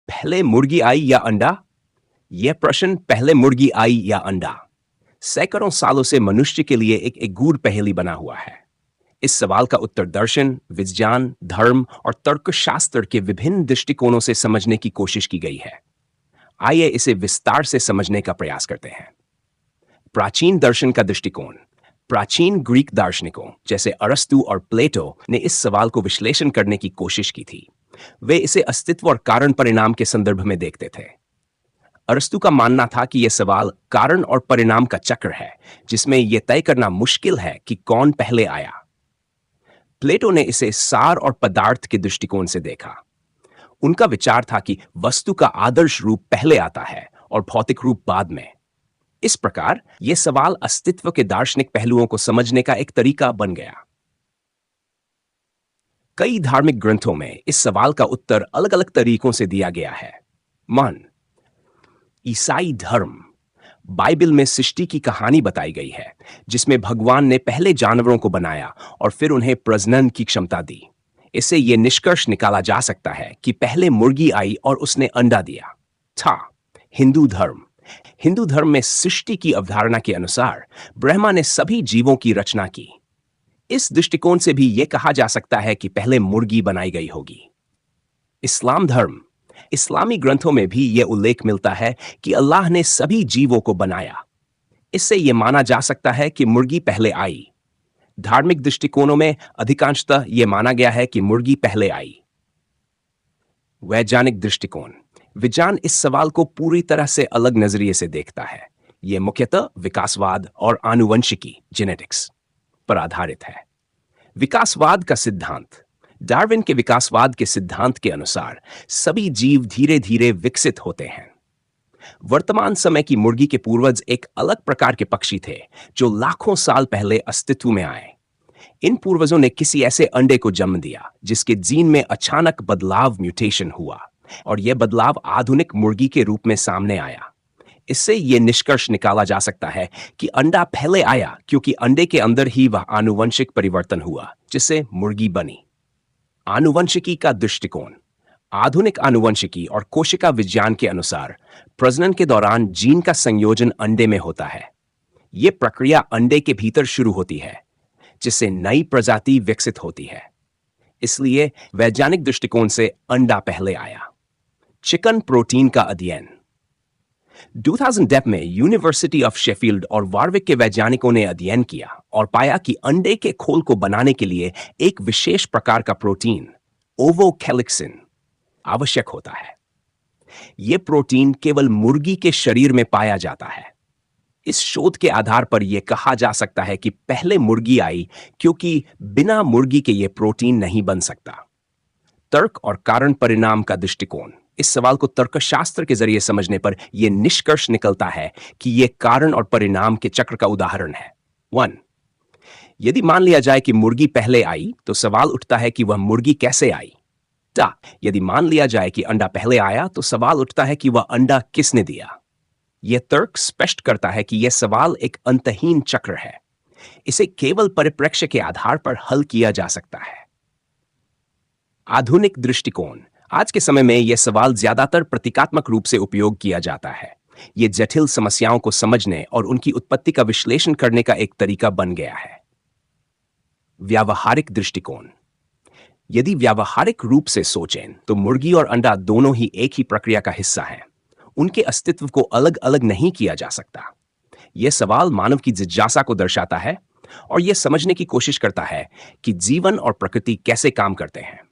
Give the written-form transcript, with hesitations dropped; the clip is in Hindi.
पहले मुर्गी आई या अंडा? यह प्रश्न पहले मुर्गी आई या अंडा सैकड़ों सालों से मनुष्य के लिए एक गूढ़ पहेली बना हुआ है। इस सवाल का उत्तर दर्शन, विज्ञान, धर्म और तर्कशास्त्र के विभिन्न दृष्टिकोणों से समझने की कोशिश की गई है। आइए इसे विस्तार से समझने का प्रयास करते हैं। प्राचीन दर्शन का दृष्टिकोण। प्राचीन ग्रीक दार्शनिकों जैसे अरस्तु और प्लेटो ने इस सवाल को विश्लेषण करने की कोशिश की थी। वे इसे अस्तित्व और कारण परिणाम के संदर्भ में देखते थे। अरस्तु का मानना था कि यह सवाल कारण और परिणाम का चक्र है, जिसमें यह तय करना मुश्किल है कि कौन पहले आया। प्लेटो ने इसे सार और पदार्थ के दृष्टिकोण से देखा। उनका विचार था कि वस्तु का आदर्श रूप पहले आता है और भौतिक रूप बाद में। इस प्रकार यह सवाल अस्तित्व के दार्शनिक पहलुओं को समझने का एक तरीका बन गया। कई धार्मिक ग्रंथों में इस सवाल का उत्तर अलग अलग तरीकों से दिया गया है। ईसाई धर्म। बाइबल में सृष्टि की कहानी बताई गई है, जिसमें भगवान ने पहले जानवरों को बनाया और फिर उन्हें प्रजनन की क्षमता दी। इससे यह निष्कर्ष निकाला जा सकता है कि पहले मुर्गी आई और उसने अंडा दिया। हिंदू धर्म। हिंदू धर्म में सृष्टि की अवधारणा के अनुसार ब्रह्मा ने सभी जीवों की रचना की। इस दृष्टिकोण से भी यह कहा जा सकता है कि पहले मुर्गी बनाई गई होगी। इस्लाम धर्म। इस्लामी ग्रंथों में भी यह उल्लेख मिलता है कि अल्लाह ने सभी जीवों को बनाया। इससे यह माना जा सकता है कि मुर्गी पहले आई। धार्मिक दृष्टिकोणों में अधिकांशतः यह माना गया है कि मुर्गी पहले आई। वैज्ञानिक दृष्टिकोण। विज्ञान इस सवाल को पूरी तरह से अलग नजरिए से देखता है। यह मुख्यतः विकासवाद और आनुवंशिकी जेनेटिक्स पर आधारित है। विकासवाद का सिद्धांत। डार्विन के विकासवाद के सिद्धांत के अनुसार सभी जीव धीरे धीरे विकसित होते हैं। वर्तमान समय की मुर्गी के पूर्वज एक अलग प्रकार के पक्षी थे जो लाखों साल पहले अस्तित्व में आए। इन पूर्वजों ने किसी ऐसे अंडे को जन्म दिया जिसके जीन में अचानक बदलाव म्यूटेशन हुआ और यह बदलाव आधुनिक मुर्गी के रूप में सामने आया। इससे यह निष्कर्ष निकाला जा सकता है कि अंडा पहले आया क्योंकि अंडे के अंदर ही वह आनुवंशिक परिवर्तन हुआ जिससे मुर्गी बनी। आनुवंशिकी का दृष्टिकोण। आधुनिक आनुवंशिकी और कोशिका विज्ञान के अनुसार प्रजनन के दौरान जीन का संयोजन अंडे में होता है। यह प्रक्रिया अंडे के भीतर शुरू होती है, जिससे नई प्रजाति विकसित होती है। इसलिए वैज्ञानिक दृष्टिकोण से अंडा पहले आया। चिकन प्रोटीन का अध्ययन। 2010 में यूनिवर्सिटी ऑफ शेफील्ड और वारविक के वैज्ञानिकों ने अध्ययन किया और पाया कि अंडे के खोल को बनाने के लिए एक विशेष प्रकार का प्रोटीन ओवोकैलिक्सिन आवश्यक होता है। यह प्रोटीन केवल मुर्गी के शरीर में पाया जाता है। इस शोध के आधार पर यह कहा जा सकता है कि पहले मुर्गी आई क्योंकि बिना मुर्गी के यह प्रोटीन नहीं बन सकता। तर्क और कारण परिणाम का दृष्टिकोण। इस सवाल को तर्कशास्त्र के जरिए समझने पर यह निष्कर्ष निकलता है कि यह कारण और परिणाम के चक्र का उदाहरण है। 1. यदि मान लिया जाए कि मुर्गी पहले आई तो सवाल उठता है कि वह मुर्गी कैसे आई। यदि मान लिया जाए कि अंडा पहले आया तो सवाल उठता है कि वह अंडा किसने दिया। यह तर्क स्पष्ट करता है कि यह सवाल एक अंतहीन चक्र है। इसे केवल परिप्रेक्ष्य के आधार पर हल किया जा सकता है। आधुनिक दृष्टिकोण। आज के समय में यह सवाल ज्यादातर प्रतीकात्मक रूप से उपयोग किया जाता है। यह जटिल समस्याओं को समझने और उनकी उत्पत्ति का विश्लेषण करने का एक तरीका बन गया है। व्यावहारिक दृष्टिकोण। यदि व्यावहारिक रूप से सोचें तो मुर्गी और अंडा दोनों ही एक ही प्रक्रिया का हिस्सा हैं। उनके अस्तित्व को अलग अलग नहीं किया जा सकता। यह सवाल मानव की जिज्ञासा को दर्शाता है और यह समझने की कोशिश करता है कि जीवन और प्रकृति कैसे काम करते हैं।